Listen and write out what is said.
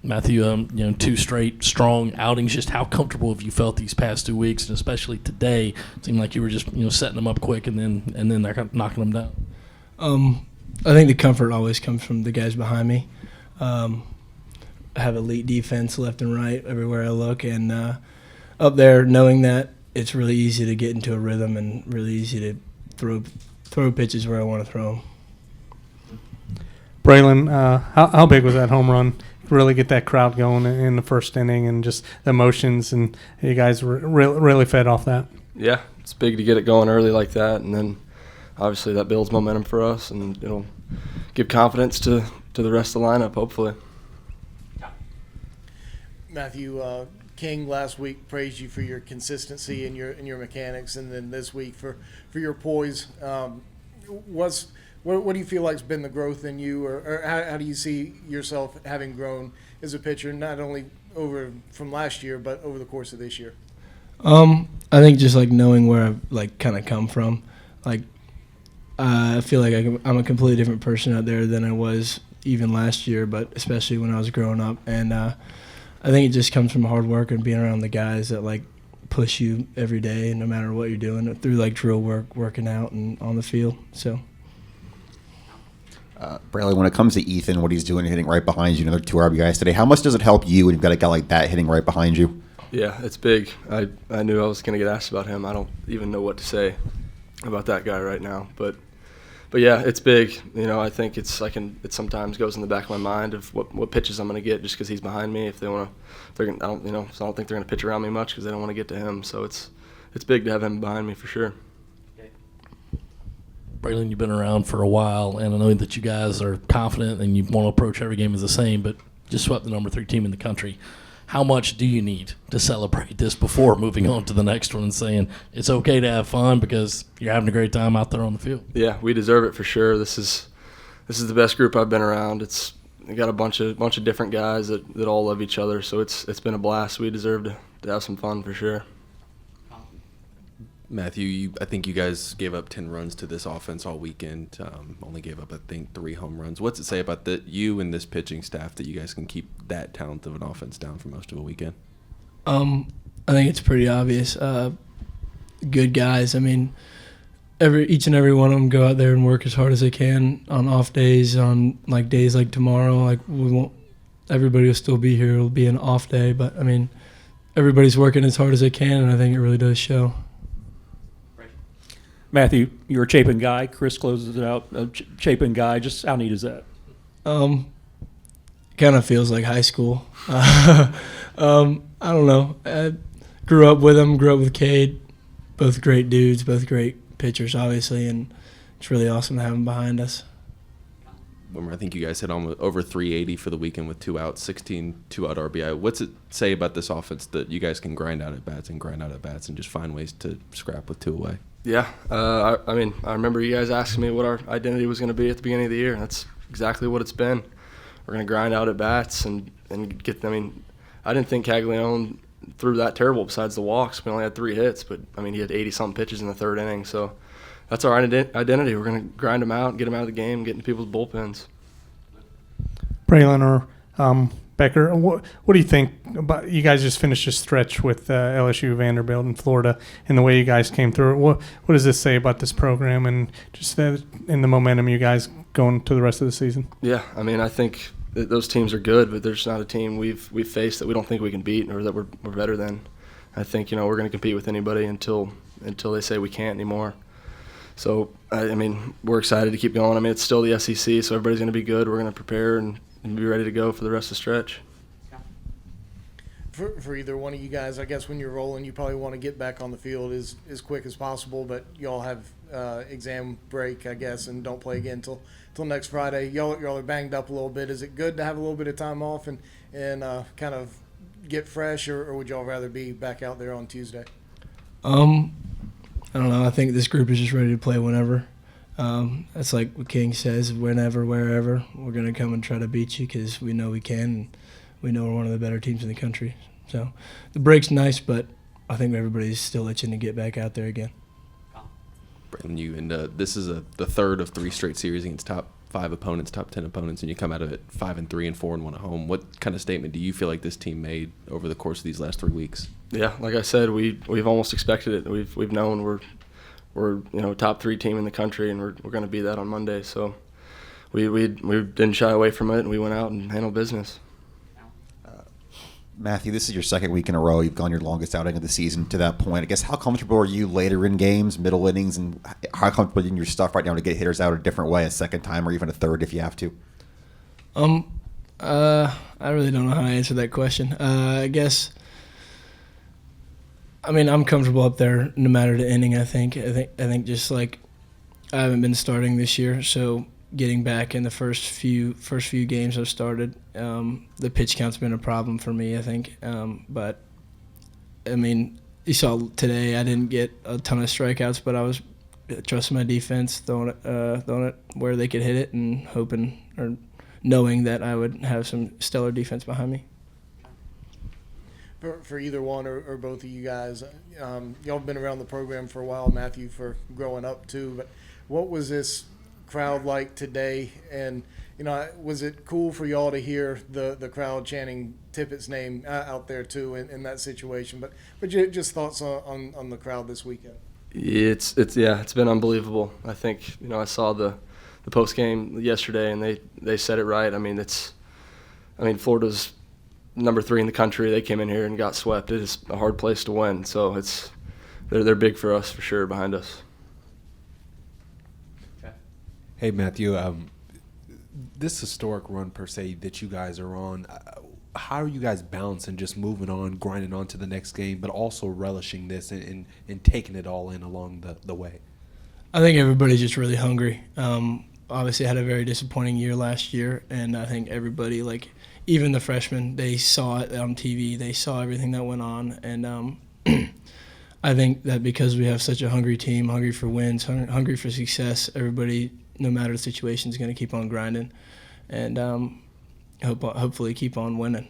Matthew, two straight strong outings. Just how comfortable have you felt these past 2 weeks, and especially today? It seemed like you were just setting them up quick and then they're knocking them down. I think the comfort always comes from the guys behind me. I have elite defense left and right everywhere I look, and up there, knowing that it's really easy to get into a rhythm and really easy to throw pitches where I want to throw them. Braylen, how big was that home run? Really get that crowd going in the first inning and just the emotions, and you guys were really fed off that. Yeah, it's big to get it going early like that, and then obviously that builds momentum for us, and it'll give confidence to the rest of the lineup, hopefully. Matthew, King last week praised you for your consistency in your mechanics, and then this week for your poise. What do you feel like has been the growth in you, or how do you see yourself having grown as a pitcher, not only from last year, but over the course of this year? I think just like knowing where I've kind of come from, I feel like I'm a completely different person out there than I was even last year, but especially when I was growing up. And I think it just comes from hard work and being around the guys that push you every day, no matter what you're doing, through drill work, working out, and on the field. So. Braylen, when it comes to Ethan, what he's doing, hitting right behind you, another 2 RBIs today, how much does it help you when you've got a guy like that hitting right behind you? Yeah, it's big. I knew I was going to get asked about him. I don't even know what to say about that guy right now. But yeah, it's big. I think it sometimes goes in the back of my mind of what pitches I'm going to get just because he's behind me. So I don't think they're going to pitch around me much because they don't want to get to him. So it's big to have him behind me for sure. Braylen, you've been around for a while, and I know that you guys are confident and you want to approach every game as the same, but just swept the number 3 team in the country. How much do you need to celebrate this before moving on to the next one and saying it's okay to have fun because you're having a great time out there on the field? Yeah, we deserve it for sure. This is the best group I've been around. We got a bunch of different guys that all love each other, so it's been a blast. We deserve to have some fun for sure. Matthew, I think you guys gave up 10 runs to this offense all weekend. Only gave up, I think, 3 home runs. What's it say about you and this pitching staff that you guys can keep that talent of an offense down for most of a weekend? I think it's pretty obvious. Good guys. I mean, each and every one of them go out there and work as hard as they can on off days, on days like tomorrow. Everybody will still be here. It'll be an off day, but I mean, everybody's working as hard as they can, and I think it really does show. Matthew, you're a Chapin guy. Chris closes it out. Chapin guy. Just how neat is that? Kind of feels like high school. I don't know. I grew up with them. Grew up with Cade. Both great dudes. Both great pitchers, obviously, and it's really awesome to have them behind us. Wimmer, I think you guys hit almost over 380 for the weekend with 2 outs, 16 2-out RBI. What's it say about this offense that you guys can grind out at bats and just find ways to scrap with 2 away? Yeah, I remember you guys asking me what our identity was going to be at the beginning of the year, and that's exactly what it's been. We're going to grind out at bats and get. I didn't think Caglione threw that terrible besides the walks. We only had 3 hits, but he had 80-something pitches in the 3rd inning. So that's our identity. We're going to grind them out, get them out of the game, get into people's bullpens. Braylen or Becker, what do you think about you guys just finished a stretch with LSU, Vanderbilt, and Florida, and the way you guys came through it? What does this say about this program and just in the momentum you guys going to the rest of the season? Yeah, I think that those teams are good, but there's not a team we've faced that we don't think we can beat or that we're better than. I think we're going to compete with anybody until they say we can't anymore. So we're excited to keep going. It's still the SEC, so everybody's going to be good. We're going to prepare and be ready to go for the rest of the stretch. For either one of you guys, I guess when you're rolling, you probably want to get back on the field as quick as possible, but y'all have exam break, I guess, and don't play again till next Friday. Y'all are banged up a little bit. Is it good to have a little bit of time off and kind of get fresh, or would y'all rather be back out there on Tuesday? I don't know. I think this group is just ready to play whenever. That's like what King says, whenever, wherever. We're going to come and try to beat you because we know we can, and we know we're one of the better teams in the country. So the break's nice, but I think everybody's still itching to get back out there again. Braylen, this is the 3rd of 3 straight series against top 5 opponents, top 10 opponents, and you come out of it 5-3 and 4-1 at home. What kind of statement do you feel like this team made over the course of these last 3 weeks? Yeah, like I said, we've almost expected it. We've known we're top 3 team in the country, and we're going to be that on Monday. So we didn't shy away from it, and we went out and handled business. Matthew, this is your second week in a row. You've gone your longest outing of the season to that point. I guess how comfortable are you later in games, middle innings, and how comfortable in your stuff right now to get hitters out a different way, a second time or even a third if you have to? I really don't know how to answer that question. I guess, I mean, I'm comfortable up there no matter the inning. I think just like I haven't been starting this year, so getting back in the first few games I've started, the pitch count's been a problem for me, I think. But I mean, you saw today I didn't get a ton of strikeouts, but I was trusting my defense, throwing it where they could hit it, and hoping or knowing that I would have some stellar defense behind me. For either one or both of you guys, y'all have been around the program for a while, Matthew, for growing up too, but what was this crowd like today? And was it cool for y'all to hear the crowd chanting Tippett's name out there too in that situation? But just thoughts on the crowd this weekend. It's been unbelievable. I think I saw the post game yesterday, and they said it right. I mean Florida's number 3 in the country. They came in here and got swept. It is a hard place to win, so they're big for us for sure behind us. Hey, Matthew, this historic run per se that you guys are on, how are you guys balancing just moving on, grinding on to the next game, but also relishing this and taking it all in along the way? I think everybody's just really hungry. Obviously, I had a very disappointing year last year, and I think everybody, like even the freshmen, they saw it on TV. They saw everything that went on, and I think that because we have such a hungry team, hungry for wins, hungry for success, everybody, no matter the situation, is going to keep on grinding and hopefully keep on winning.